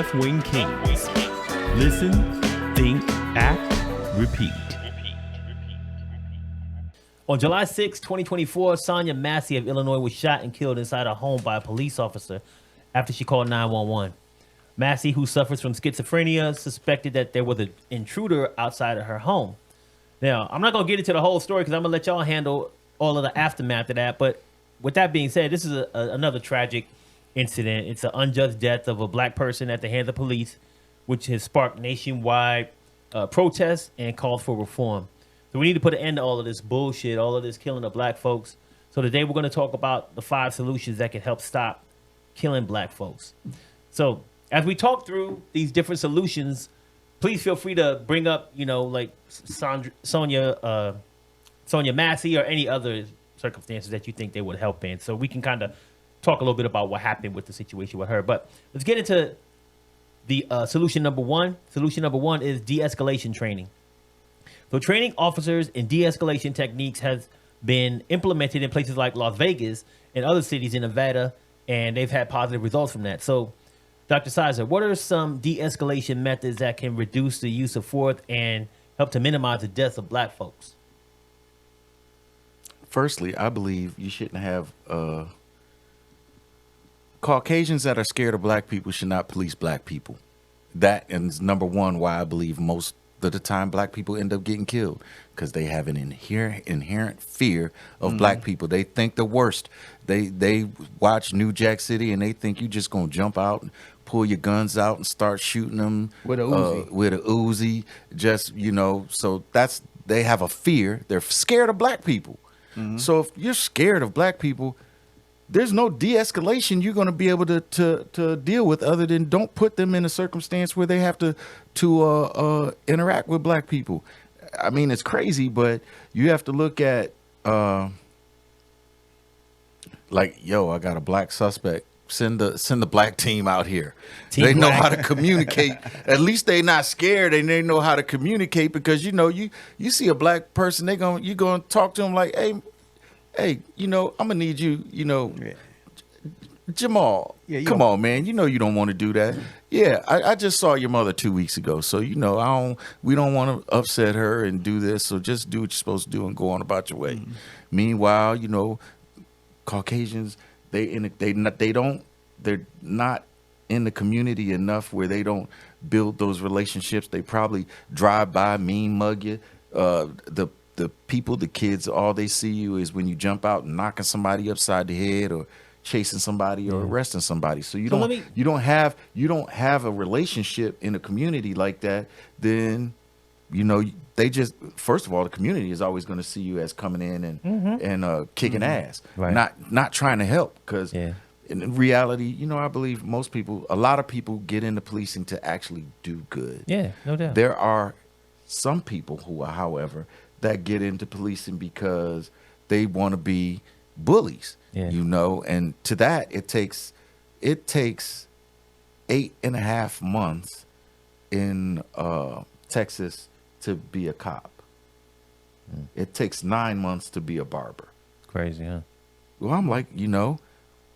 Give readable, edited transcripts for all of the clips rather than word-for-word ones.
left-wing Kingz. Listen, think, act, repeat. On July 6, 2024, Sonya Massey of Illinois was shot and killed inside a home by a police officer after she called 911. Massey, who suffers from schizophrenia, suspected that there was an intruder outside of her home. Now, I'm not going to get into the whole story because I'm going to let y'all handle all of the aftermath of that. But with that being said, this is another tragic incident. It's an unjust death of a black person at the hands of police, which has sparked nationwide protests and calls for reform. So we need to put an end to all of this bullshit, all of this killing of black folks. So today we're going to talk about the 5 solutions that can help stop killing black folks. So as we talk through these different solutions, please feel free to bring up, like Sonya Massey or any other circumstances that you think they would help in. So we can kind of talk a little bit about what happened with the situation with her. But let's get into the solution number one. Solution number one is de-escalation training. So training officers in de-escalation techniques has been implemented in places like Las Vegas and other cities in Nevada, and they've had positive results from that. So, Dr. Sizer, what are some de-escalation methods that can reduce the use of force and help to minimize the deaths of black folks? Firstly, I believe you shouldn't have Caucasians that are scared of black people should not police black people. That is number one why I believe most of the time black people end up getting killed, because they have an inherent fear of black people. They think the worst. They watch New Jack City and they think you just gonna jump out and pull your guns out and start shooting them with a Uzi. With a Uzi. Just so they have a fear. They're scared of black people. So if you're scared of black people, there's no de-escalation you're going to be able to deal with other than don't put them in a circumstance where they have to interact with black people. I mean, it's crazy, but you have to look at I got a black suspect. Send the black team out here. They know how to communicate. At least they not scared and they know how to communicate, because you see a black person, you're gonna talk to them like, hey, I'm gonna need you, Jamal. Come on, man. You don't want to do that. Yeah, I just saw your mother 2 weeks ago, so we don't want to upset her and do this. So just do what you're supposed to do and go on about your way. Meanwhile, Caucasians, they're not in the community enough where they don't build those relationships. They probably drive by, mean mug you. The people, the kids, all they see you is when you jump out and knocking somebody upside the head or chasing somebody or arresting somebody. So you don't have a relationship in a community like that. Then they just, first of all, the community is always going to see you as coming in and kicking ass, right. not trying to help, because in reality, I believe a lot of people get into policing to actually do good. Yeah, no doubt. There are some people who are, however, that get into policing because they want to be bullies, and to that it takes 8.5 months in Texas to be a cop. It takes 9 months to be a barber. It's crazy, huh? Well, I'm like,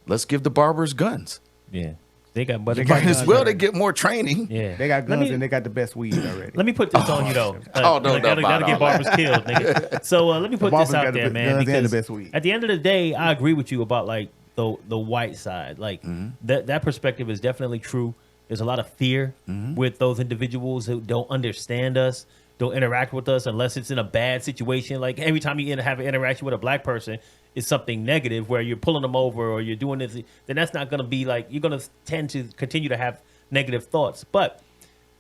let's give the barbers guns. Yeah. They got, but they might as well. They get more training. Yeah, they got guns and they got the best weed already. Let me put this on you though. No, gotta get barbers killed, nigga. So let me put this out there, man. Because the best weed. At the end of the day, I agree with you about like the white side. Like that perspective is definitely true. There's a lot of fear with those individuals who don't understand us, don't interact with us unless it's in a bad situation. Like every time you have an interaction with a black person, it's something negative where you're pulling them over or you're doing this, then that's not going to be like, you're going to tend to continue to have negative thoughts. But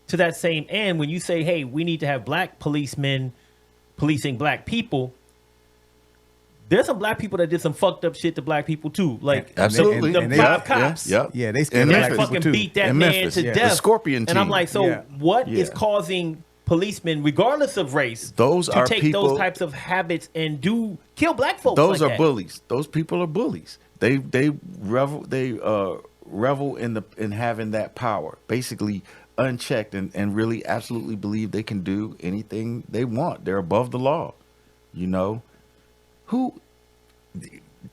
to that same end, when you say, hey, we need to have black policemen policing black people, there's some black people that did some fucked up shit to black people too. Like absolutely, the five cops. Yeah, they scared black people fucking too. beat that man to death. The Scorpion team. And I'm like, so what is causing policemen, regardless of race, to take people, those types of habits and kill black folks? Those like are bullies. Those people are bullies. They revel in having that power, basically unchecked, and really absolutely believe they can do anything they want. They're above the law.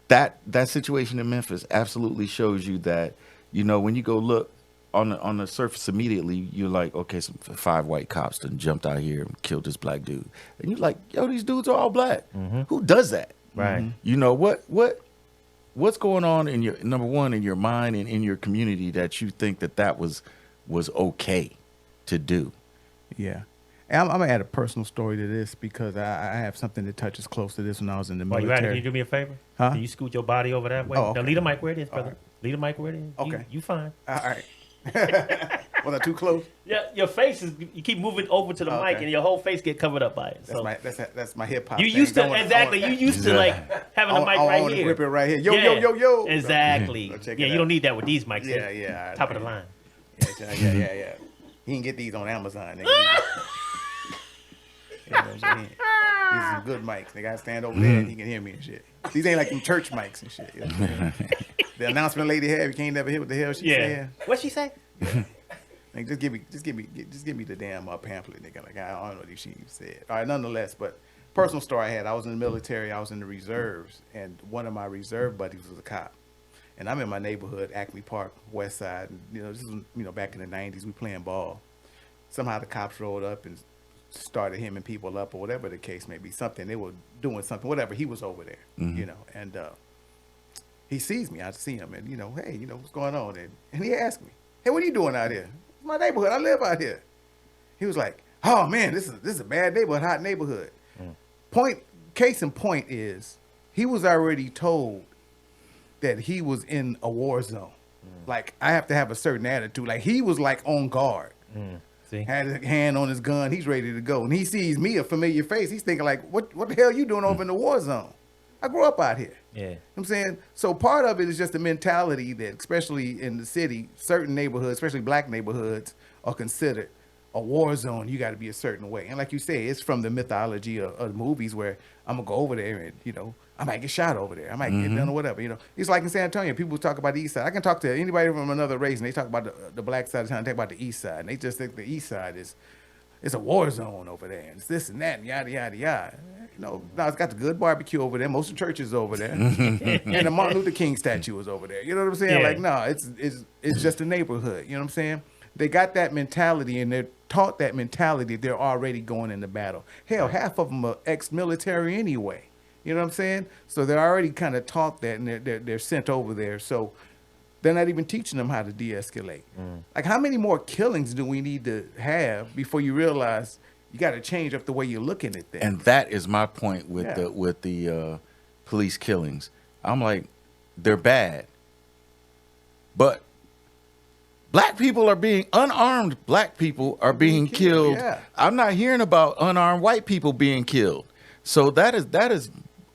That situation in Memphis absolutely shows you that, when you go look on the surface immediately, you're like, okay, some 5 white cops done jumped out here and killed this black dude, and you're like, yo, these dudes are all black. Who does that? Right. You know what's going on in your number one in your mind and in your community that you think that was okay to do? Yeah. And I'm gonna add a personal story to this because I have something that touches close to this when I was in the While you at it, military. can you do me a favor? Huh? Can you scoot your body over that way? Oh, okay. Now leave the mic where it is, brother. right. Leave the mic where it is. Okay. You fine. All right. Was I too close? Yeah, your face is. You keep moving over to the mic, Okay. and your whole face get covered up by it. So That's my hip hop. you thing. used to I wanna- exactly. I You wanna- used to like having the mic I right wanna here. grip it right here. Yo, Yeah, yo, yo, yo. Exactly. So check Yeah, it you out. don't need that with these mics. Yeah, They're yeah. Top of the line. Yeah. You can get these on Amazon. Nigga. You know what I'm saying? These are some good mics. They got to stand over there and he can hear me and shit. These ain't like them church mics and shit. You know what I'm saying? The announcement lady had, you can't never hear what the hell she Yeah. saying. What'd she say? Like, just give me the damn pamphlet, nigga. Like, I don't know what she said. All right, nonetheless, but personal story I had. I was in the military. I was in the reserves, and one of my reserve buddies was a cop. And I'm in my neighborhood, Acme Park, West Side. And, this is back in the '90s. We playing ball. Somehow the cops rolled up and started hemming people up, or whatever the case may be. Something they were doing something, whatever. He was over there, and he sees me. I see him, and hey, what's going on? And he asked me, hey, what are you doing out here? It's my neighborhood. I live out here. He was like, oh man, this is a bad neighborhood, hot neighborhood. Case in point is he was already told that he was in a war zone. Like, I have to have a certain attitude. Like, he was like on guard. See? Had his hand on his gun. He's ready to go. And he sees me, a familiar face. He's thinking like, what the hell are you doing over in the war zone? I grew up out here. Yeah. You know what I'm saying? So part of it is just the mentality that, especially in the city, certain neighborhoods, especially black neighborhoods, are considered a war zone. You got to be a certain way. And like you say, it's from the mythology of movies where I'm going to go over there and, I might get shot over there. I might get done or whatever. It's like in San Antonio, people talk about the east side. I can talk to anybody from another race and they talk about the black side of town, talk about the east side. And they just think the east side it's a war zone over there. And it's this and that and yada, yada, yada. Now it's got the good barbecue over there. Most of the churches over there. And the Martin Luther King statue is over there. You know what I'm saying? Yeah. Like, no, it's just a neighborhood. You know what I'm saying? They got that mentality and they're taught that mentality. They're already going into battle. Hell, half of them are ex-military anyway. You know what I'm saying? So they're already kind of taught that, and they're sent over there. So they're not even teaching them how to de-escalate. Like, how many more killings do we need to have before you realize you got to change up the way you're looking at things? And that is my point with Yeah. the police killings. I'm like, they're bad, but unarmed black people are being killed. Yeah. I'm not hearing about unarmed white people being killed. So that is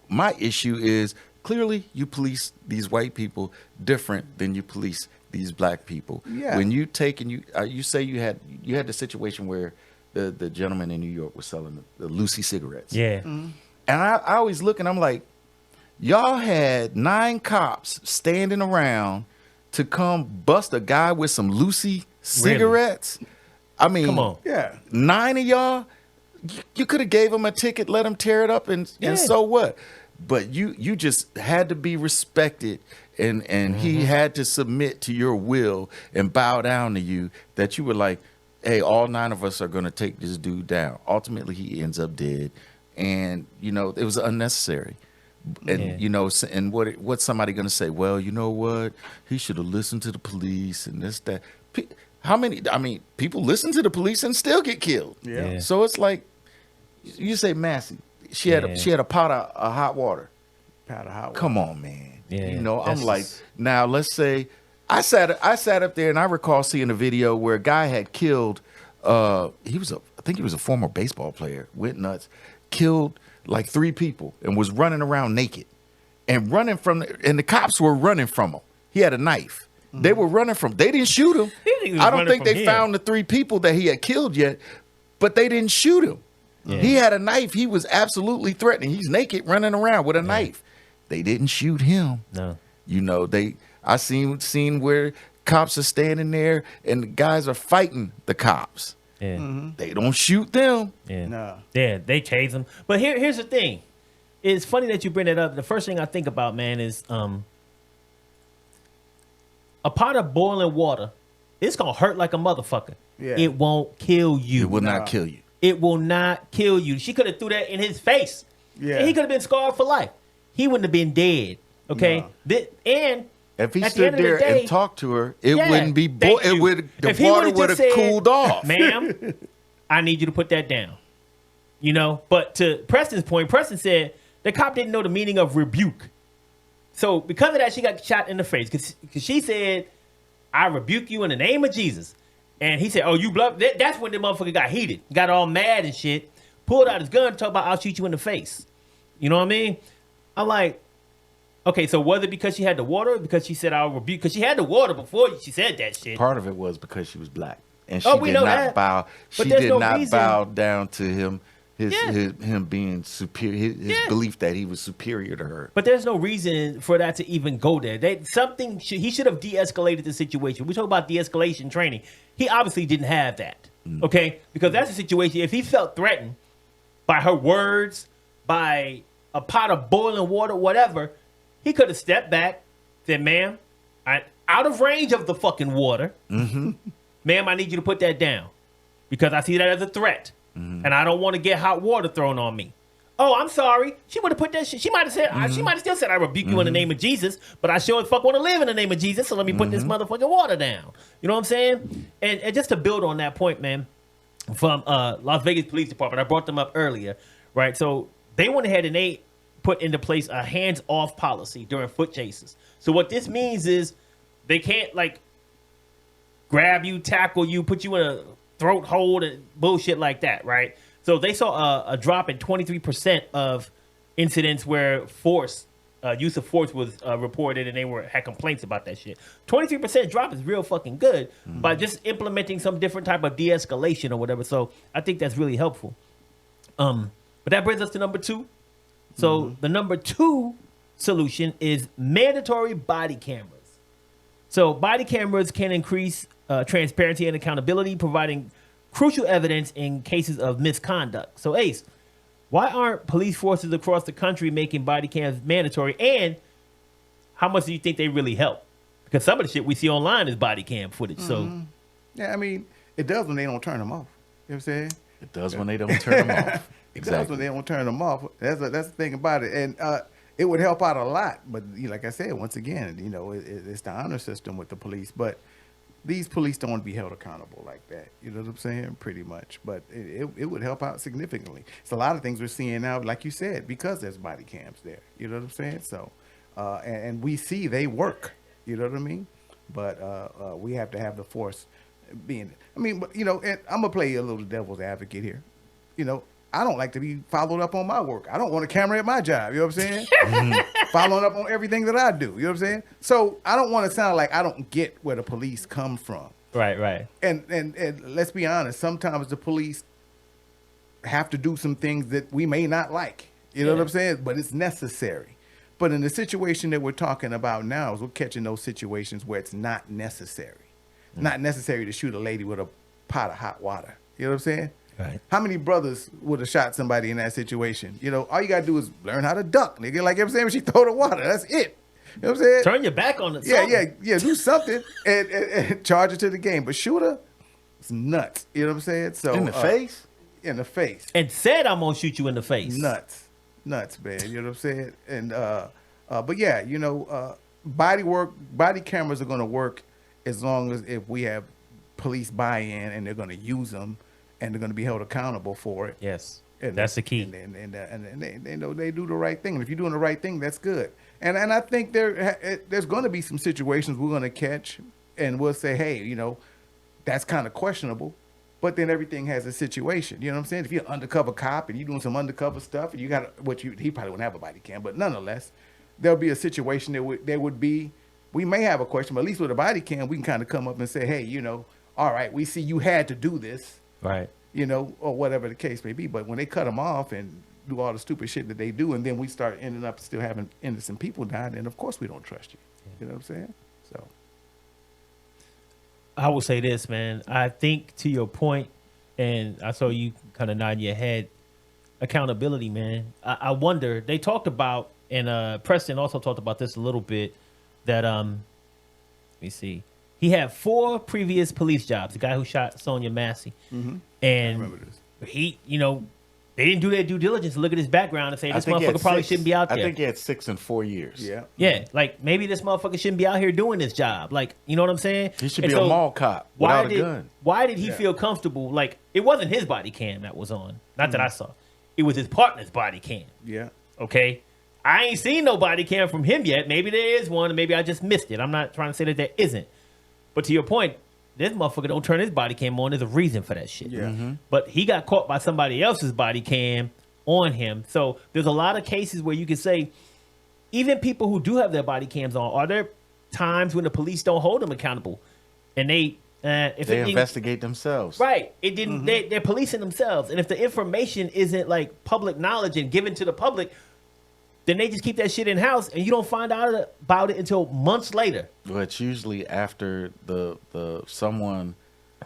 my issue. Is clearly you police these white people different than you police these black people. Yeah. When you take and you say you had the situation where the gentleman in New York was selling the Lucy cigarettes. Yeah. Mm-hmm. And I always look and I'm like, y'all had 9 cops standing around to come bust a guy with some Lucy cigarettes. I mean, Come on. Yeah. 9 of y'all, you could have gave him a ticket, let him tear it up, and so what? But you just had to be respected, and he had to submit to your will and bow down to you, that you were like, hey, all 9 of us are going to take this dude down. Ultimately, he ends up dead, and it was unnecessary. And and what's somebody going to say? Well, you know what? He should have listened to the police and this, that. How many? I mean, people listen to the police and still get killed. Yeah. So it's like, you say Massey. She had a pot of hot water. Powder hot water. Come on, man. Yeah, I'm that's like, just- now let's say I sat up there and I recall seeing a video where a guy had killed. I think he was a former baseball player. Went nuts, killed like 3 people and was running around naked, and the cops were running from him. He had a knife. They were running from. They didn't shoot him. He was I don't running think from they here. found the 3 people that he had killed yet, but they didn't shoot him. Yeah. He had a knife. He was absolutely threatening. He's naked, running around with a knife. They didn't shoot him. No. I seen where cops are standing there and the guys are fighting the cops. Yeah. They don't shoot them. Yeah. No. Yeah, they chase them. But here's the thing. It's funny that you bring that up. The first thing I think about, man, is a pot of boiling water it's gonna hurt like a motherfucker. Yeah. It won't kill you. It will not kill you. It will not kill you. She could have threw that in his face. Yeah. And he could have been scarred for life. He wouldn't have been dead. Okay. No. And If he at the stood end of the there day- and talked to her, it Yeah, wouldn't be. thank It you. would. The If he water would've would have just said, cooled off. ma'am, I need you to put that down. You know, but to Preston's point, Preston said the cop didn't know the meaning of rebuke. So because of that, she got shot in the face because she said, I rebuke you in the name of Jesus. And he said, oh, you bluff. That's when the motherfucker got heated, got all mad and shit, pulled out his gun, talk about I'll shoot you in the face. You know what I mean? I'm like, okay, so was it because she had the water or because she said I'll rebuke? Because she had the water before she said that shit. Part of it was because she was black, and she We did know not that. bow. But She there's did no not reason- bow down to him. Yeah. Him being superior, his Yeah. belief that he was superior to her. But there's no reason for that to even go there. He should have de-escalated the situation. We talk about de-escalation training. He obviously didn't have that. Okay? Because that's a situation. If he felt threatened by her words, by a pot of boiling water, whatever, he could have stepped back, said, ma'am, I'm out of range of the fucking water. Ma'am, I need you to put that down. Because I see that as a threat. And I don't want to get hot water thrown on me. Oh, I'm sorry. She would have put that shit. She might have said, she might have still said, I rebuke you in the name of Jesus, but I sure as fuck want to live in the name of Jesus, so let me put this motherfucking water down. You know what I'm saying? And just to build on that point, man, from Las Vegas Police Department, I brought them up earlier, right? So they went ahead and they put into place a hands-off policy during foot chases. So what this means is they can't, like, grab you, tackle you, put you in a throat hold and bullshit like that, right? So they saw a drop in 23% of incidents where use of force was reported, and they had complaints about that shit. 23% drop is real fucking good by just implementing some different type of de-escalation or whatever. So I think that's really helpful. But that brings us to number 2. So the number 2 solution is mandatory body cameras. So body cameras can increase transparency and accountability, providing crucial evidence in cases of misconduct. So Ace, why aren't police forces across the country making body cams mandatory? And how much do you think they really help? Because some of the shit we see online is body cam footage. So Yeah, I mean, it does when they don't turn them off. You know what I'm saying? It does when they don't turn them off. It does when they don't turn them off. That's the thing about it. And it would help out a lot. But like I said, once again, it's the honor system with the police. But these police don't want to be held accountable like that. You know what I'm saying? Pretty much. But it would help out significantly. It's a lot of things we're seeing now, like you said, because there's body cams there. You know what I'm saying? So, and we see they work. You know what I mean? But we have to have the force being. I mean, but, and I'm gonna play a little devil's advocate here. I don't like to be followed up on my work. I don't want a camera at my job. You know what I'm saying? Following up on everything that I do. You know what I'm saying? So I don't want to sound like I don't get where the police come from. right. And let's be honest. Sometimes the police have to do some things that we may not like. You know what I'm saying? But it's necessary. But in the situation that we're talking about now, is we're catching those situations where it's not necessary. Not necessary to shoot a lady with a pot of hot water. You know what I'm saying? Right. How many brothers would have shot somebody in that situation? All you got to do is learn how to duck, nigga. Like I'm saying, when she throw the water, that's it. You know what I'm saying? Turn your back on it. Yeah. Do something and charge it to the game. But shooter, it's nuts. You know what I'm saying? So In the face? In the face. And said I'm gonna shoot you in the face. Nuts, man. You know what I'm saying? And but yeah, body cameras are gonna work as long as if we have police buy-in and they're gonna use them and they're gonna be held accountable for it. Yes. And That's the key. And they know they do the right thing. And if you're doing the right thing, that's good. And I think there's going to be some situations we're going to catch, and we'll say, hey, that's kind of questionable. But then everything has a situation. You know what I'm saying? If you're an undercover cop and you're doing some undercover stuff, and you got he probably wouldn't have a body cam, but nonetheless, there'll be a situation there would be. We may have a question, but at least with a body cam, we can kind of come up and say, hey, all right, we see you had to do this. Right. Or whatever the case may be. But when they cut them off and do all the stupid shit that they do, and then we start ending up still having innocent people die, then of course we don't trust you. You know what I'm saying? So I will say this, man. I think to your point, and I saw you kind of nod your head, accountability, man. I wonder, they talked about, and Preston also talked about this a little bit, that let me see. He had 4 previous police jobs. The guy who shot Sonya Massey, and remember this. he, they didn't do their due diligence to look at his background and say this motherfucker probably shouldn't be out there. I think he had 6 and 4 years. Yeah. Yeah, like maybe this motherfucker shouldn't be out here doing this job. Like, you know what I'm saying? He should be a mall cop without a gun. Why did he feel comfortable? Like, it wasn't his body cam that was on. Not that I saw. It was his partner's body cam. Yeah. Okay? I ain't seen no body cam from him yet. Maybe there is one, and maybe I just missed it. I'm not trying to say that there isn't. But to your point, this motherfucker don't turn his body cam on. There's a reason for that shit. Yeah. But he got caught by somebody else's body cam on him. So there's a lot of cases where you can say, even people who do have their body cams on, are there times when the police don't hold them accountable, and they investigate themselves? Right. It didn't. They're policing themselves, and if the information isn't like public knowledge and given to the public, then they just keep that shit in house, and you don't find out about it until months later. Well, it's usually after the someone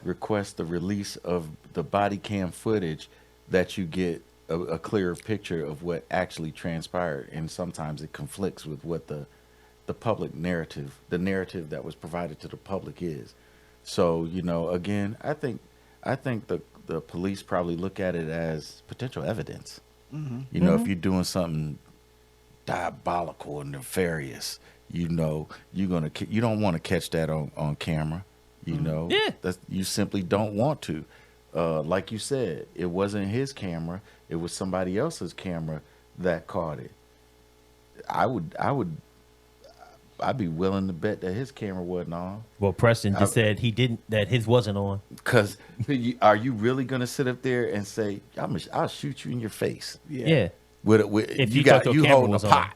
requests the release of the body cam footage that you get a clearer picture of what actually transpired, and sometimes it conflicts with what the public narrative, the narrative that was provided to the public is. So, again, I think the police probably look at it as potential evidence. If you're doing something diabolical and nefarious, you don't want to catch that on camera. You simply don't want to. Like you said, it wasn't his camera; it was somebody else's camera that caught it. I'd be willing to bet that his camera wasn't on. Well, Preston just said that his wasn't on. Because are you really gonna sit up there and say, "I'll shoot you in your face"? Yeah. If you holding a pot.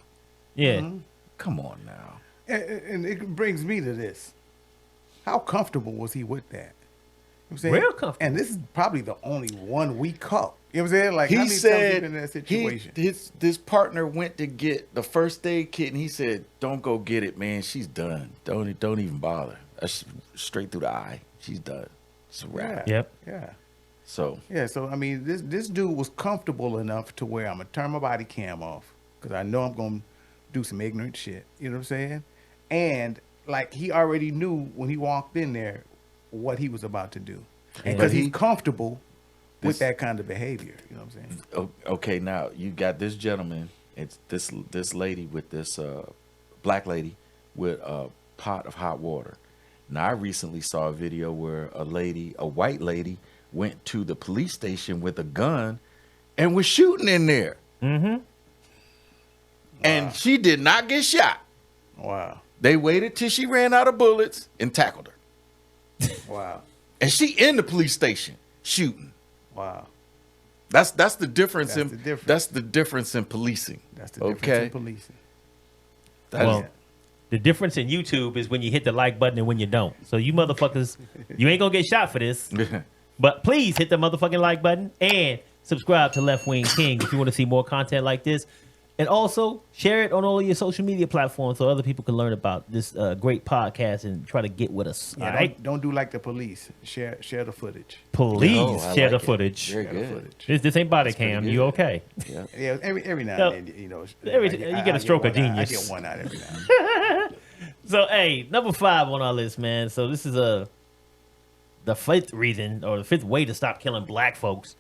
Yeah. Come on now. And it brings me to this: how comfortable was he with that? You know what I'm saying? Real comfortable. And this is probably the only one we caught. You know what I'm saying? Like, He how many times said you been in that situation? his partner went to get the first aid kit, and he said, "Don't go get it, man. She's done. Don't even bother. That's straight through the eye. She's done. It's a wrap." Yep. Yeah. So So I mean, this dude was comfortable enough to where I'm gonna turn my body cam off because I know I'm gonna do some ignorant shit. You know what I'm saying? And like, he already knew when he walked in there what he was about to do, and because he's comfortable with that kind of behavior. You know what I'm saying? okay, now you got this gentleman. It's this lady with this black lady with a pot of hot water. Now I recently saw a video where a white lady, went to the police station with a gun and was shooting in there. And she did not get shot. Wow. They waited till she ran out of bullets and tackled her. Wow. And she in the police station shooting. Wow. That's the difference. That's That's the difference. the difference in policing. That's the difference in policing. Well, the difference in YouTube is when you hit the like button and when you don't. So you motherfuckers, you ain't gonna get shot for this. But please hit the motherfucking like button and subscribe to Left Wing Kingz if you want to see more content like this. And also share it on all of your social media platforms so other people can learn about this great podcast and try to get with us. Yeah, all right? don't do like the police. Share the footage. Please I share like the it. footage. Very Share the good. footage. This ain't body pretty cam. good. You okay? Yeah. Yeah, every now So, and then, you know. you get a stroke of genius. I get one out every now and then. So, hey, number 5 on our list, man. So this is the 5th reason or the 5th way to stop killing black folks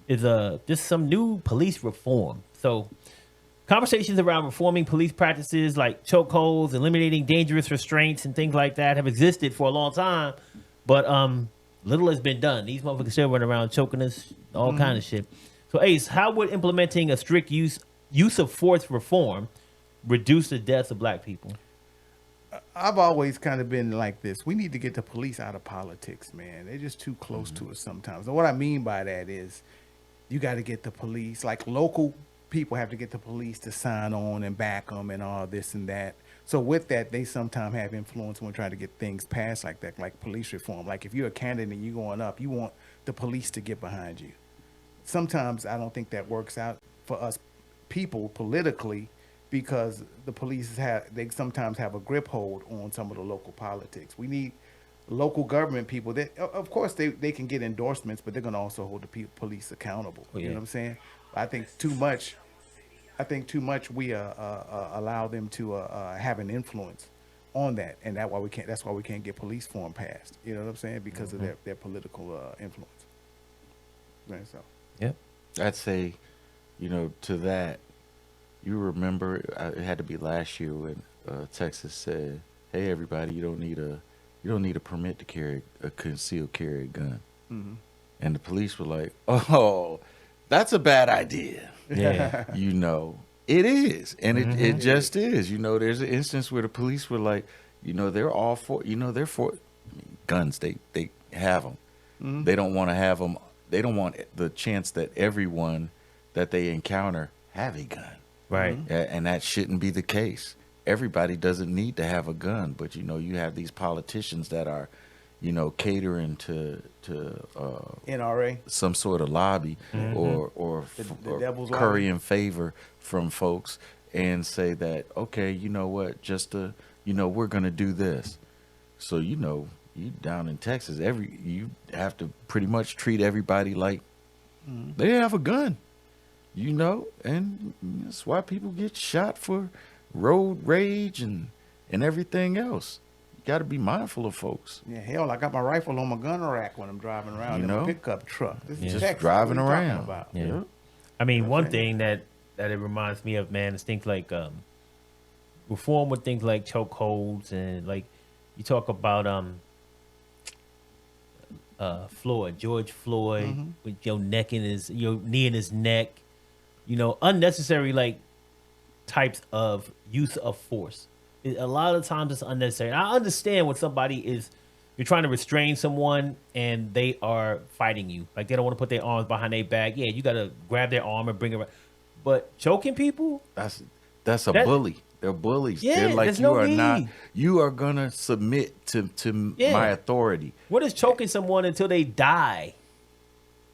is just some new police reform. So conversations around reforming police practices like chokeholds, eliminating dangerous restraints, and things like that have existed for a long time, but little has been done. These motherfuckers still running around choking us, all kind of shit. So, Ace, how would implementing a strict use of force reform reduce the deaths of black people? I've always kind of been like this. We need to get the police out of politics, man. They're just too close to us sometimes. And what I mean by that is you got to get the police, like local people have to get the police to sign on and back them and all this and that. So with that, they sometimes have influence when trying to get things passed like that, like police reform. Like if you're a candidate and you're going up, you want the police to get behind you. Sometimes I don't think that works out for us people politically because the police they sometimes have a grip hold on some of the local politics. We need local government people that, of course, they can get endorsements, but they're going to also hold the police accountable. Oh, yeah. You know what I'm saying? I think too much we allow them to have an influence on that, and that's why we can't get police reform passed. You know what I'm saying? Because of their political influence. Right, so Yep. I'd say, to that, you remember it had to be last year when Texas said, "Hey, everybody, you don't need a permit to carry a concealed carry gun," and the police were like, "Oh, that's a bad idea." Yeah. It is, and it just is. There's an instance where the police were like, they're all for, they're for guns. They have them. They don't want to have them. They don't want the chance that everyone that they encounter have a gun. Right. And that shouldn't be the case. Everybody doesn't need to have a gun, but you have these politicians that are, catering to NRA. some sort of lobby or The devil's lobby. currying favor from folks and say that, okay, you know what, just we're gonna do this. So you down in Texas, you have to pretty much treat everybody like they have a gun. And that's why people get shot for road rage and everything else. You got to be mindful of folks. Yeah, hell, I got my rifle on my gun rack when I'm driving around in a pickup truck. This is Just Texas. driving What are you talking around. about? Yeah. I mean, one thing that it reminds me of, man, is things like reform with things like chokeholds, and like you talk about George Floyd, with your knee in his neck, unnecessary like types of use of force. A lot of times it's unnecessary. And I understand when you're trying to restrain someone and they are fighting you. Like they don't want to put their arms behind their back. Yeah, you got to grab their arm and bring it around. But choking people? That's a bully. They're bullies. Yeah, They're like, there's you no are not. need. You are gonna submit to Yeah. my authority. What is choking someone until they die?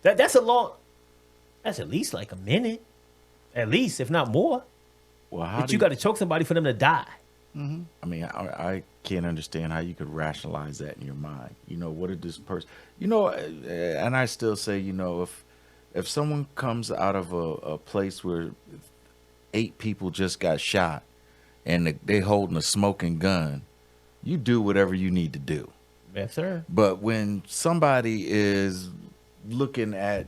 That's at least like a minute. At least, if not more. Well, But you got to choke somebody for them to die. I mean, I can't understand how you could rationalize that in your mind. What did this person? And I still say, if someone comes out of a place where 8 people just got shot and they holding a smoking gun, you do whatever you need to do. Yes, sir. But when somebody is looking at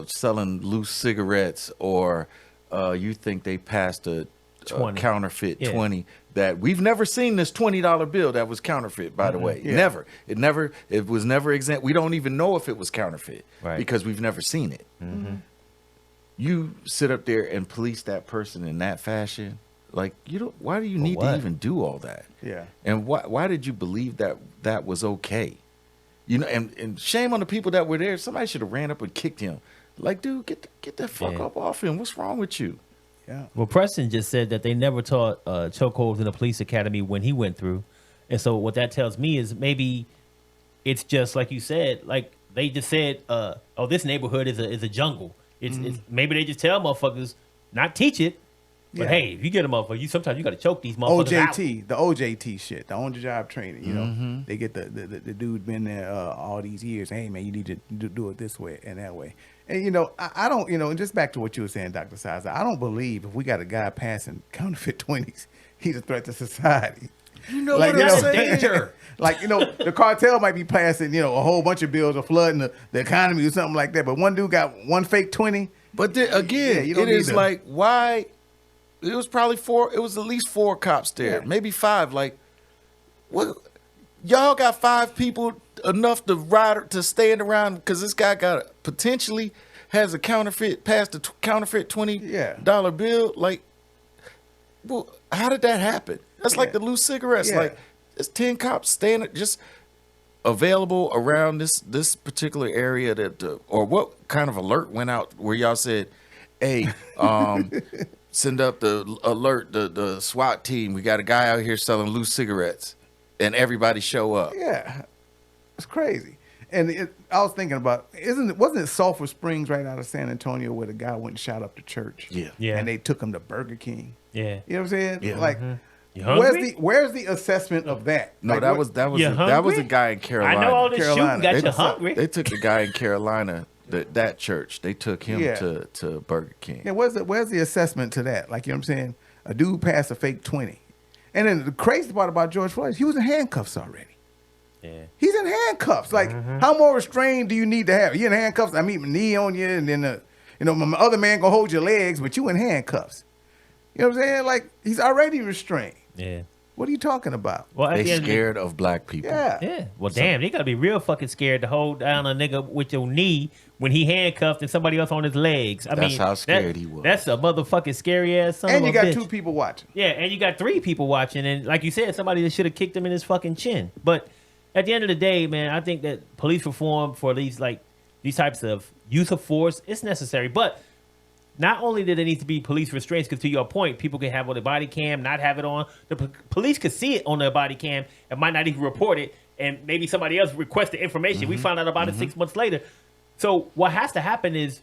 selling loose cigarettes, or you think they passed a 20. counterfeit Yeah. 20, that we've never seen this $20 bill that was counterfeit, by the way. Yeah. It was never exempt. We don't even know if it was counterfeit because we've never seen it. You sit up there and police that person in that fashion. Like, why do you need to even do all that? Yeah. And why did you believe that was okay? And shame on the people that were there. Somebody should have ran up and kicked him. Like, dude, get that fuck up off him. What's wrong with you? Yeah. Well, Preston just said that they never taught chokeholds in the police academy when he went through. And so what that tells me is maybe it's just like you said, like they just said, this neighborhood is a jungle. It's maybe they just tell motherfuckers not teach it. But Yeah. hey, if you get a motherfucker, sometimes you got to choke these motherfuckers out. the OJT shit, the on the job training. They get the dude been there all these years. Hey man, you need to do it this way and that way. And I don't, and just back to what you were saying, Dr. Sizer, I don't believe if we got a guy passing counterfeit 20s, he's a threat to society. That's a danger. Like, the cartel might be passing, a whole bunch of bills or flooding the economy or something like that. But one dude got one fake 20. But again, you don't it is need to- like, why? It was probably 4. It was at least 4 cops there, maybe 5. Like, what? Y'all got 5 people enough to stand around because this guy potentially has a counterfeit, passed a counterfeit $20 bill. Like, well, how did that happen? That's like the loose cigarettes. Yeah. Like, there's 10 cops standing just available around this particular area or what kind of alert went out where y'all said, hey, send up the alert, the SWAT team. We got a guy out here selling loose cigarettes, and everybody show up. Yeah, it's crazy. And I was thinking about, wasn't it Sulphur Springs right out of San Antonio where the guy went and shot up the church? Yeah. And they took him to Burger King. Yeah. You know what I'm saying? Yeah. Like, You hungry? where's the assessment of that? No, Like, that what- was You that was a hungry? guy in Carolina. I know all this Carolina. shooting got They- you hungry. They took a guy in Carolina, that church. They took him Yeah. to Burger King. Yeah, where's the assessment to that? Like, you know what I'm saying? A dude passed a fake 20. And then the crazy part about George Floyd is he was in handcuffs already. Yeah. He's in handcuffs. Like, how more restrained do you need to have? You're in handcuffs. I mean, my knee on you, and then my other man gonna hold your legs, but you in handcuffs. You know what I'm saying? Like, he's already restrained. Yeah. What are you talking about? Well, at They the end of the- scared of black people. Yeah. Yeah. Well, damn, they gotta be real fucking scared to hold down a nigga with your knee when he handcuffed and somebody else on his legs. I That's mean, how scared he was. That's a motherfucking scary ass son And of you a got bitch. 2 people watching. Yeah, and you got 3 people watching, and like you said, somebody that should have kicked him in his fucking chin. But at the end of the day, man, I think that police reform for these types of use of force is necessary. But not only did there need to be police restraints, because to your point, people can have on their body cam, not have it on. The police could see it on their body cam and might not even report it, and maybe somebody else request the information. We found out about it 6 months later. So what has to happen is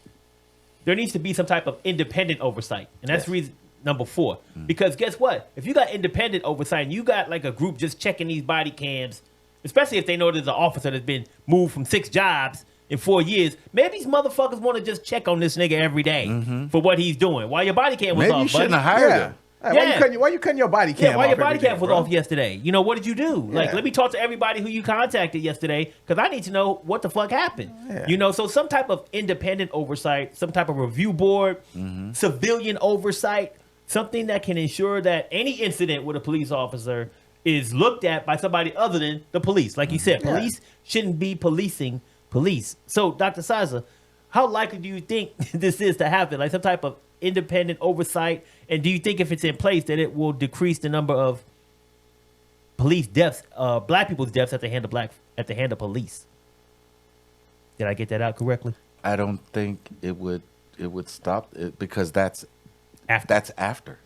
there needs to be some type of independent oversight, and that's reason number 4. Because guess what? If you got independent oversight and you got like a group just checking these body cams, especially if they know there's an officer that's been moved from 6 jobs in 4 years, maybe these motherfuckers want to just check on this nigga every day for what he's doing while your body cam was Maybe off. you shouldn't buddy. have hired Yeah. him. Hey, why you cutting your body cam Yeah, why off your body every day, cam was bro? off yesterday? You know, what did you do? Like, Yeah. let me talk to everybody who you contacted yesterday because I need to know what the fuck happened. Yeah. You know, so some type of independent oversight, some type of review board, civilian oversight, something that can ensure that any incident with a police officer is looked at by somebody other than the police. Like you said, Yeah. police shouldn't be policing police. So, Dr. Sizer, how likely do you think this is to happen? Like some type of independent oversight, and do you think if it's in place that it will decrease the number of police deaths, black people's deaths at the hand of police? Did I get that out correctly? I don't think it would stop it because that's After. after.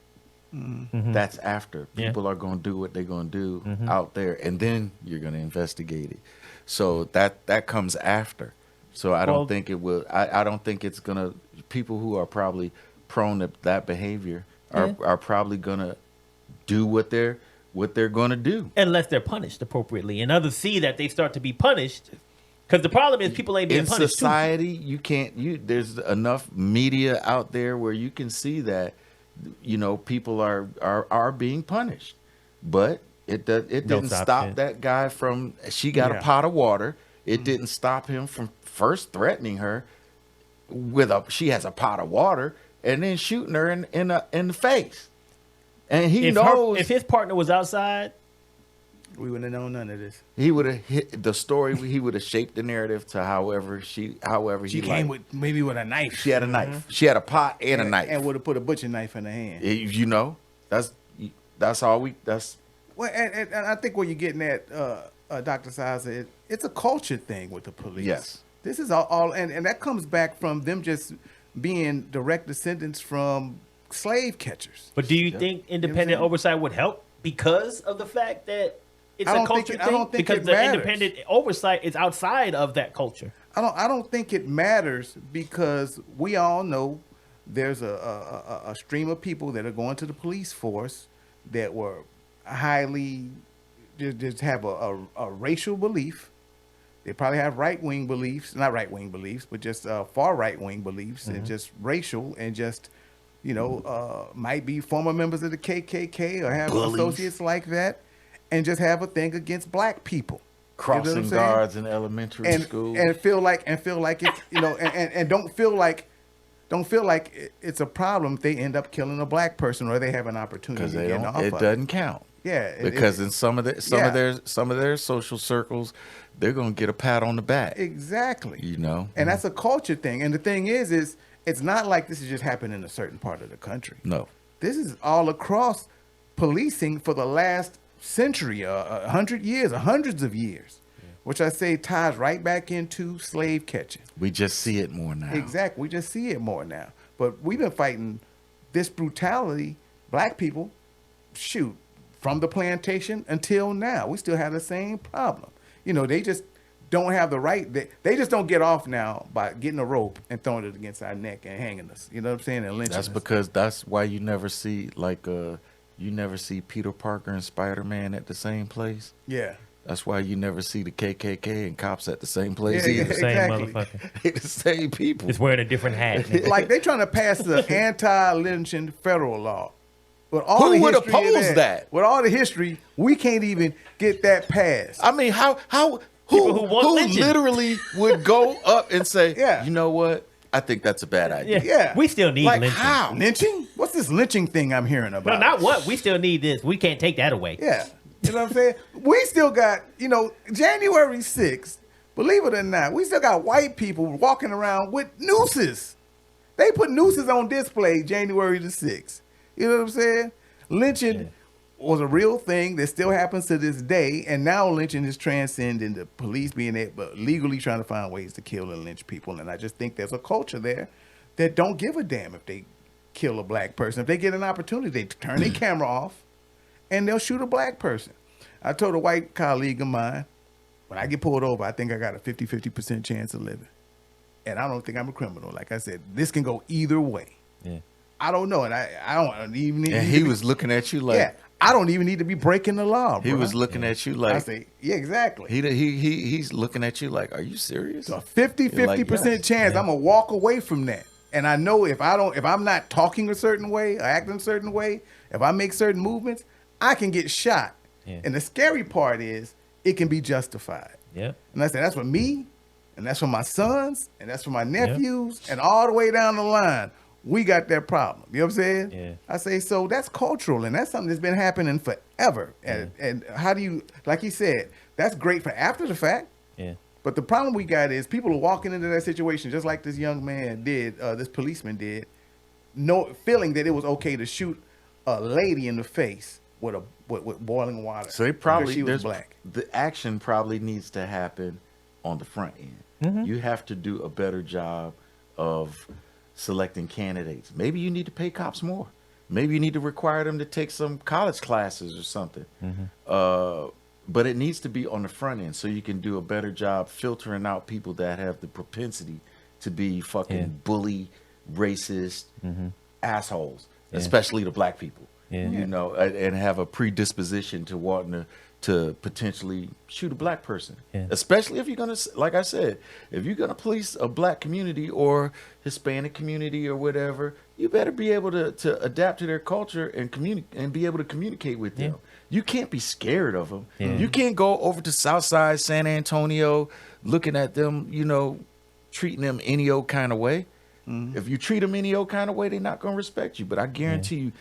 That's after. Yeah. People are going to do what they're going to do out there, and then you're going to investigate it. So that comes after. So I don't Well- think it will. I don't think it's going to. People who are probably prone to that behavior are probably going to do what they're going to do. Unless they're punished appropriately, and others see that they start to be punished. Because the problem is people ain't being In punished. too. society, you can't. There's enough media out there where you can see that, people are being punished, but it didn't stop stop it. that guy from. She got a Yeah. pot of water. It didn't stop him from first threatening her she has a pot of water and then shooting her in the face, and he knows if his partner was outside, We wouldn't have known none of this. he would have hit the story. He would have shaped the narrative to however She he came liked. with a knife. She had a knife. She had a pot and a knife. And would have put a butcher knife in her hand. That's all we. That's Well, and I think what you're getting at, Dr. Sizer, it's a culture thing with the police. Yes. This is all and that comes back from them just being direct descendants from slave catchers. but do you think independent saying? oversight would help because of the fact that it's I a don't think culture it- I thing? don't think because it the matters. independent oversight is outside of that culture. I don't think it matters because we all know there's a stream of people that are going to the police force that were highly just have a racial belief. They probably have right-wing beliefs, not right-wing beliefs, but just far right-wing beliefs and just racial and just, might be former members of the KKK or have Bullies. associates like that and just have a thing against black people. You know what I'm crossing saying? guards in elementary school. and feel like it's and don't feel like it's a problem if they end up killing a black person or they have an opportunity Because to get off it of doesn't count. Yeah, Because in some of their social circles, they're gonna get a pat on the back. exactly. And that's a culture thing. And the thing is it's not like this is just happening in a certain part of the country. no, This is all across policing for the last century, 100 years, hundreds of years, which I say ties right back into slave catching. we just see it more now. Exactly. We just see it more now. But we've been fighting this brutality, black people, from the plantation until now. We still have the same problem. They just don't have the right. They just don't get off now by getting a rope and throwing it against our neck and hanging us. You know what I'm saying? And lynching us. That's why you never see Peter Parker and Spider-Man at the same place. Yeah. That's why you never see the KKK and cops at the same place Yeah, either. Same Exactly. motherfucker. They're the same people. Just wearing a different hat. nigga. Like they trying to pass the anti-lynching federal law. with all Who the would history of oppose that? With all the history, we can't even get that passed. I mean, People who want lynching. literally would go up and say, Yeah. you know what? I think that's a bad idea. Yeah. We still need Like lynching. how? Lynching? What's this lynching thing I'm hearing about? No, not what. We still need this. We can't take that away. Yeah. You know what I'm saying? We still got, January 6th, believe it or not, we still got white people walking around with nooses. They put nooses on display January the 6th. You know what I'm saying? Lynching was a real thing that still happens to this day, and now lynching is transcending the police being able, legally trying to find ways to kill and lynch people. And I just think there's a culture there that don't give a damn if they kill a black person. If they get an opportunity, they turn their camera off and they'll shoot a black person. I told a white colleague of mine, when I get pulled over, I think I got a 50% chance of living. And I don't think I'm a criminal. Like I said, this can go either way. Yeah. I don't know. And I don't even need And he was looking at you like, yeah, I don't even need to be breaking the law, bro. he was looking at you I like, say, yeah, exactly. he's looking at you like, are you serious? So a 50% like, yes. chance I'm gonna walk away from that. And I know if I'm not talking a certain way or acting a certain way, if I make certain movements, I can get shot. Yeah. And the scary part is it can be justified. Yeah. And I said, that's for me, and that's for my sons, and that's for my nephews, and all the way down the line, we got that problem. You know what I'm saying? Yeah. I say, so that's cultural, and that's something that's been happening forever. And how do you, like you said, that's great for after the fact. Yeah. But the problem we got is people are walking into that situation just like this young man did, this policeman did, feeling that it was okay to shoot a lady in the face with boiling water. So they because probably, she was black. the action probably needs to happen on the front end. You have to do a better job of selecting candidates. Maybe you need to pay cops more. Maybe you need to require them to take some college classes or something. But it needs to be on the front end so you can do a better job filtering out people that have the propensity to be fucking bully, racist assholes, especially the black people. You know, and have a predisposition to wanting to potentially shoot a black person, especially if you're gonna, like I said, if you're gonna police a black community or Hispanic community or whatever, you better be able to adapt to their culture and be able to communicate with them. You can't be scared of them. You can't go over to Southside San Antonio looking at them, treating them any old kind of way. If you treat them any old kind of way, they're not gonna respect you. But I guarantee you,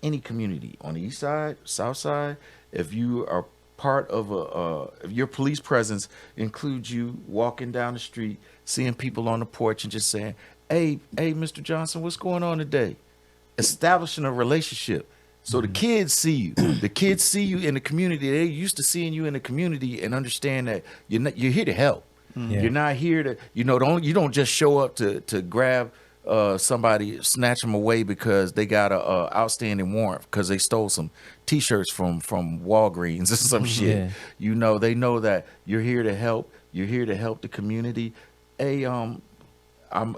any community on the east side, south side, if you are part of if your police presence includes you walking down the street, seeing people on the porch and just saying, hey, Mr. Johnson, what's going on today? Establishing a relationship. So the kids see you. The kids see you in the community. They're used to seeing you in the community and understand that you're here to help. You're not here to, you don't just show up to grab somebody, snatch them away because they got a outstanding warrant because they stole some T-shirts from Walgreens or some shit. They know that you're here to help. You're here to help the community. Hey,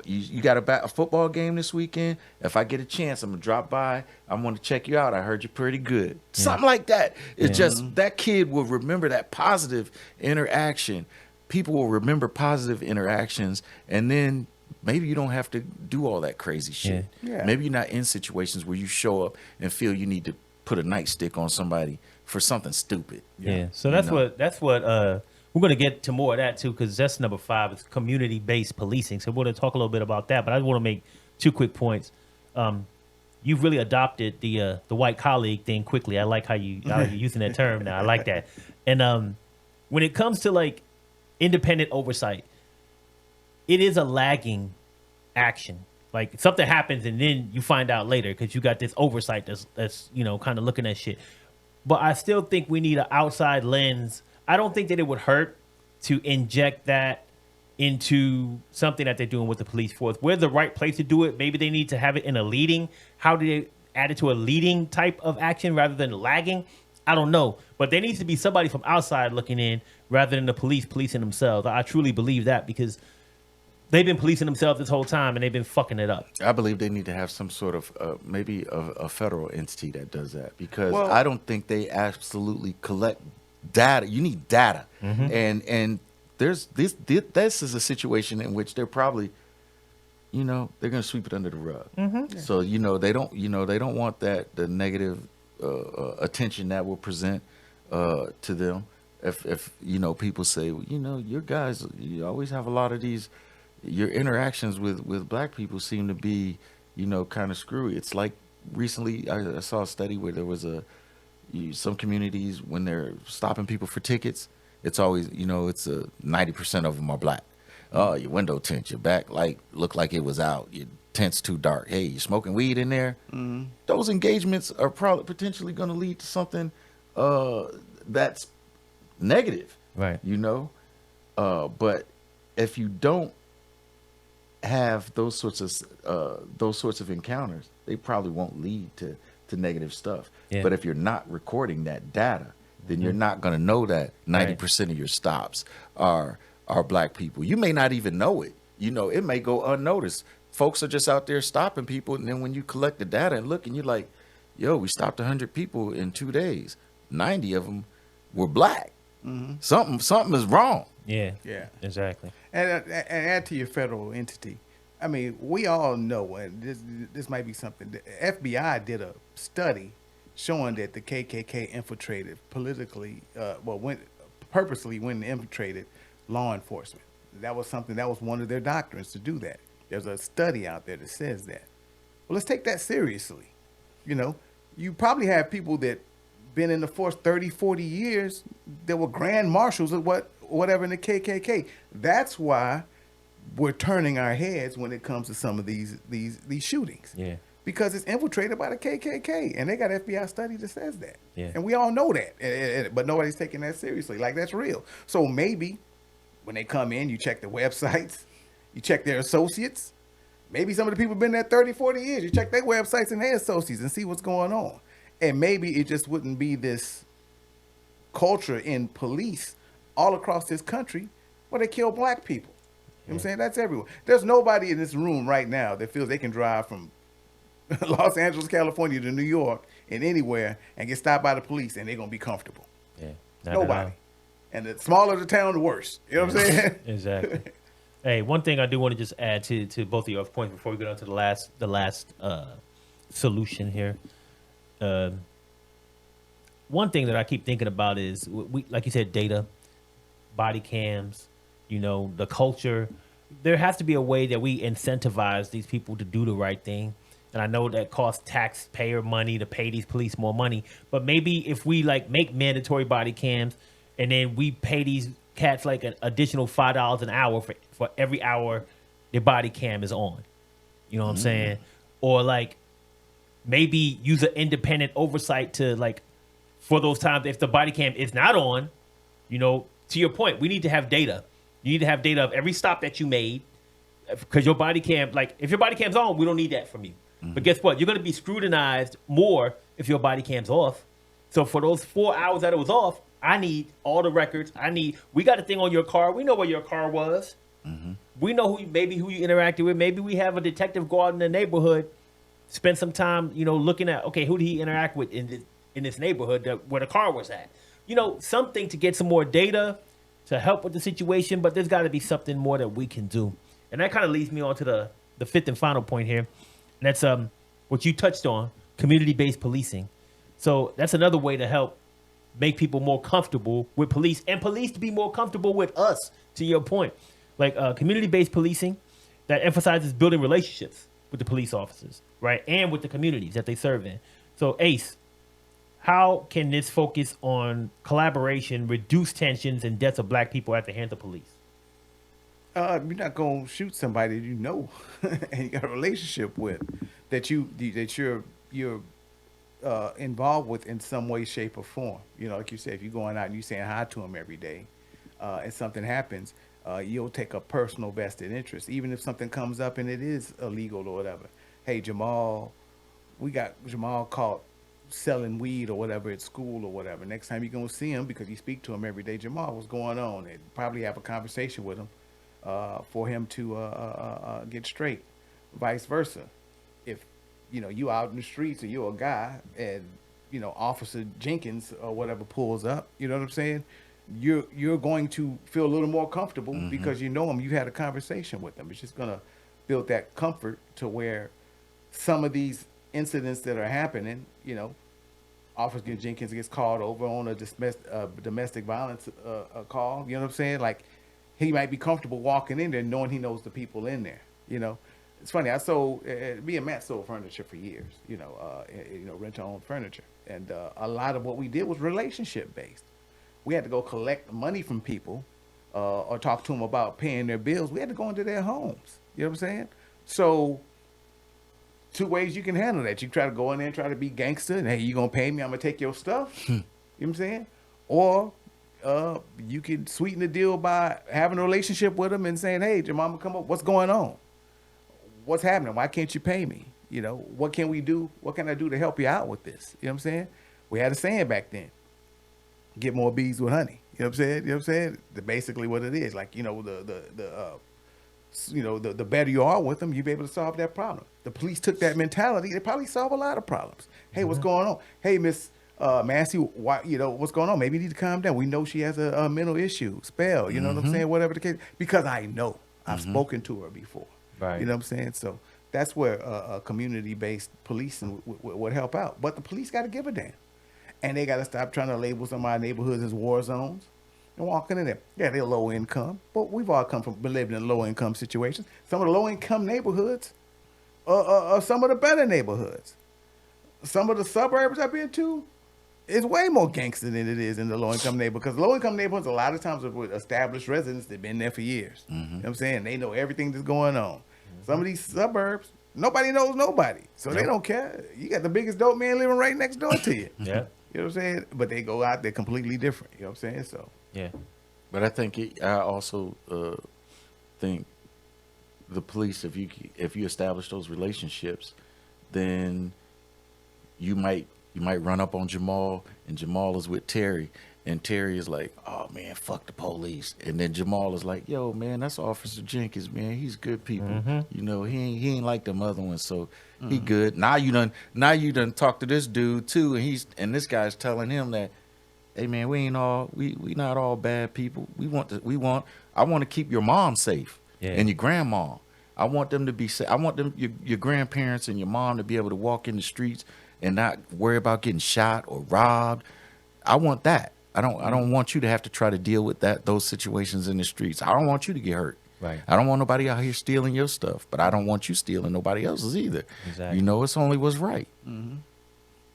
you got a football game this weekend? If I get a chance, I'm gonna drop by. I'm gonna check you out. I heard you're pretty good. Something like that. It's just that kid will remember that positive interaction. People will remember positive interactions, and then maybe you don't have to do all that crazy shit. Maybe you're not in situations where you show up and feel you need to put a nightstick on somebody for something stupid. So that's what we're going to get to more of that too, because that's number 5. It's community-based policing. So we're going to talk a little bit about that. But I want to make 2 quick points. You've really adopted the white colleague thing quickly. I like how you're using that term now. I like that. And when it comes to like independent oversight, it is a lagging action. Like something happens and then you find out later because you got this oversight that's kind of looking at shit. But I still think we need an outside lens. I don't think that it would hurt to inject that into something that they're doing with the police force. Where's the right place to do it? Maybe they need to have it in a leading. How do they add it to a leading type of action rather than lagging? I don't know. But there needs to be somebody from outside looking in rather than the police policing themselves. I truly believe that because they've been policing themselves this whole time and they've been fucking it up. I believe they need to have some sort of maybe a federal entity that does that because I don't think they absolutely collect data. You need data, and this is a situation in which they're probably, they're gonna sweep it under the rug. So they don't want the negative attention that will present to them. If people say, your guys, you always have a lot of these. Your interactions with black people seem to be, kind of screwy. It's like recently I saw a study where there was some communities when they're stopping people for tickets, it's always it's 90% of them are black. Oh, your window tint, your back light look like it was out. Your tent's too dark. Hey, you smoking weed in there? Mm-hmm. Those engagements are probably potentially going to lead to something that's negative, right? But if you don't have those sorts of encounters, they probably won't lead to negative stuff. Yeah. But if you're not recording that data, then you're not going to know that 90% of your stops are black people. You may not even know it. It may go unnoticed. Folks are just out there stopping people, and then when you collect the data and look, and you're like, yo, we stopped 100 people in 2 days. 90 of them were black. Mm-hmm. Something is wrong. Yeah, exactly. And add to your federal entity. I mean, we all know, and this might be something. The FBI did a study showing that the KKK infiltrated purposely infiltrated law enforcement. That was one of their doctrines to do that. There's a study out there that says that. Well, let's take that seriously. You probably have people that been in the force 30, 40 years that were grand marshals or whatever in the KKK. That's why we're turning our heads when it comes to some of these shootings. Yeah. Because it's infiltrated by the KKK, and they got an FBI study that says that. Yeah. And we all know that, but nobody's taking that seriously. Like, that's real. So maybe when they come in, you check the websites, you check their associates. Maybe some of the people have been there 30, 40 years. You check their websites and their associates and see what's going on. And maybe it just wouldn't be this culture in police all across this country where they kill black people. You know what I'm saying? That's everywhere. There's nobody in this room right now that feels they can drive from Los Angeles, California to New York and anywhere and get stopped by the police and they're going to be comfortable. Yeah. Nobody. And the smaller the town, the worse. You know what I'm saying? Exactly. Hey, one thing I do want to just add to both of your points before we get on to the last solution here. One thing that I keep thinking about is, we like you said, data, body cams, the culture. There has to be a way that we incentivize these people to do the right thing. And I know that costs taxpayer money to pay these police more money. But maybe if we make mandatory body cams and then we pay these cats an additional $5 an hour for every hour their body cam is on. You know what I'm saying? Or maybe use an independent oversight to for those times if the body cam is not on, to your point, we need to have data. You need to have data of every stop that you made, because your body cam, if your body cam's on, we don't need that from you. Mm-hmm. But guess what? You're going to be scrutinized more if your body cam's off. So for those 4 hours that it was off, I need all the records. We got a thing on your car. We know where your car was. Mm-hmm. We know who you interacted with. Maybe we have a detective go out in the neighborhood, spend some time, looking at, okay, who did he interact with in this neighborhood where the car was at? Something to get some more data to help with the situation, but there's got to be something more that we can do. And that kind of leads me on to the fifth and final point here. And that's what you touched on, community-based policing. So that's another way to help make people more comfortable with police and police to be more comfortable with us, to your point. Community-based policing that emphasizes building relationships with the police officers, right? And with the communities that they serve in. So Ace, how can this focus on collaboration reduce tensions and deaths of black people at the hands of police? You're not gonna shoot somebody you know and you got a relationship with, that you're involved with in some way, shape, or form. Like you said, if you're going out and you're saying hi to them every day, and something happens, you'll take a personal vested interest, even if something comes up and it is illegal or whatever. Hey, we got Jamal caught selling weed or whatever at school or whatever. Next time you're going to see him, because you speak to him every day, Jamal, what's going on? And probably have a conversation with him for him to get straight. Vice versa. If, you out in the streets and you're a guy and, Officer Jenkins or whatever pulls up, you know what I'm saying? You're going to feel a little more comfortable because you know him. You had a conversation with him. It's just going to built that comfort to where some of these incidents that are happening, you know, Officer Jenkins gets called over on a domestic violence call. You know what I'm saying? Like, he might be comfortable walking in there knowing he knows the people in there. You know, it's funny. I sold me and Matt sold furniture for years. You know, rent-to-own furniture, and a lot of what we did was relationship based. We had to go collect money from people or talk to them about paying their bills. We had to go into their homes. You know what I'm saying? So, two ways you can handle that. You try to go in there and try to be gangster, and hey, you gonna pay me? I'm gonna take your stuff. You know what I'm saying? Or you can sweeten the deal by having a relationship with them and saying, "Hey, your mama, come up. What's going on? What's happening? Why can't you pay me? You know, what can we do? What can I do to help you out with this?" You know what I'm saying? We had a saying back then: "Get more bees with honey." You know what I'm saying? You know what I'm saying? Basically, what it is, like, you know, the better you are with them, you'll be able to solve that problem. The police took that mentality; they probably solve a lot of problems. Hey, what's going on? Hey, Miss Massey, why, you know, what's going on? Maybe you need to calm down. We know she has a mental issue, spell. You know what I'm saying? Whatever the case, because I know I've spoken to her before. Right. You know what I'm saying? So that's where community-based policing would help out. But the police got to give a damn, and they got to stop trying to label some of our neighborhoods as war zones. And walking in there, yeah, they're low income, but we've all been living in low income situations. Some of the low income neighborhoods are some of the better neighborhoods. Some of the suburbs I've been to is way more gangster than it is in the low income neighborhood. Because low income neighborhoods, a lot of times, are with established residents that've been there for years. You know what I'm saying? They know everything that's going on. Some of these suburbs, nobody knows nobody, so they don't care. You got the biggest dope man living right next door to you. Yeah. You know what I'm saying? But they go out there completely different. You know what I'm saying? So. Yeah. But I think I also think the police, if you establish those relationships, then you might run up on Jamal, and Jamal is with Terry, and Terry is like, "Oh man, fuck the police," and then Jamal is like, "Yo man, that's Officer Jenkins, man. He's good people. You know, he ain't like them other ones, so he good." Now you done talk to this dude too, and this guy's telling him that, "Hey man, we not all bad people. I want to keep your mom safe and your grandma. I want them to be safe. I want your grandparents and your mom to be able to walk in the streets and not worry about getting shot or robbed. I want that. I don't want you to have to try to deal with those situations in the streets. I don't want you to get hurt. Right. I don't want nobody out here stealing your stuff, but I don't want you stealing nobody else's either. Exactly. You know, it's only what's right."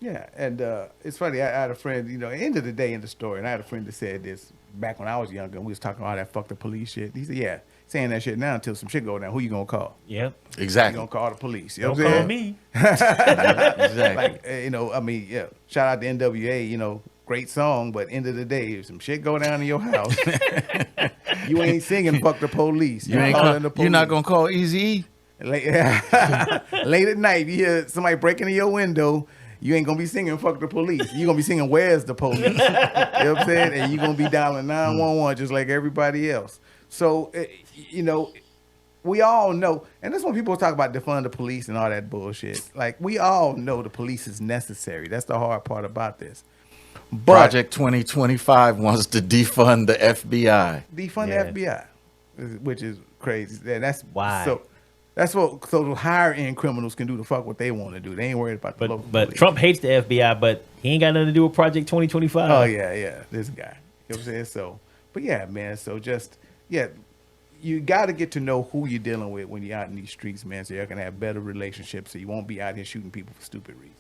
Yeah, and it's funny. I had a friend, you know, end of the day in the story, and I had a friend that said this back when I was younger, and we was talking about all that fuck the police shit. He said, "Yeah, saying that shit now until some shit go down. Who you gonna call? Yep. You Exactly. gonna call the police? You know Don't what I'm call saying? me. Exactly. Like, you know, I mean, yeah. Shout out to NWA. You know, great song, but end of the day, if some shit go down in your house, you ain't singing "fuck the police." You're not gonna call Eazy-E? Late at night, you hear somebody breaking in your window. You ain't gonna be singing "fuck the police." You gonna be singing "Where's the police?" You know what I'm saying? And you gonna be dialing 911 just like everybody else. So, you know, we all know, and that's when people talk about defund the police and all that bullshit. Like, we all know the police is necessary. That's the hard part about this. But Project 2025 wants to defund the FBI. defund Yeah. the FBI, which is crazy. That's Why? So that's what the higher end criminals can do to fuck what they want to do. They ain't worried about the local But police. Trump hates the FBI, but he ain't got nothing to do with Project 2025. Oh yeah, this guy. You know what I'm saying? So, but yeah, man. So you got to get to know who you're dealing with when you're out in these streets, man. So you can have better relationships. So you won't be out here shooting people for stupid reasons.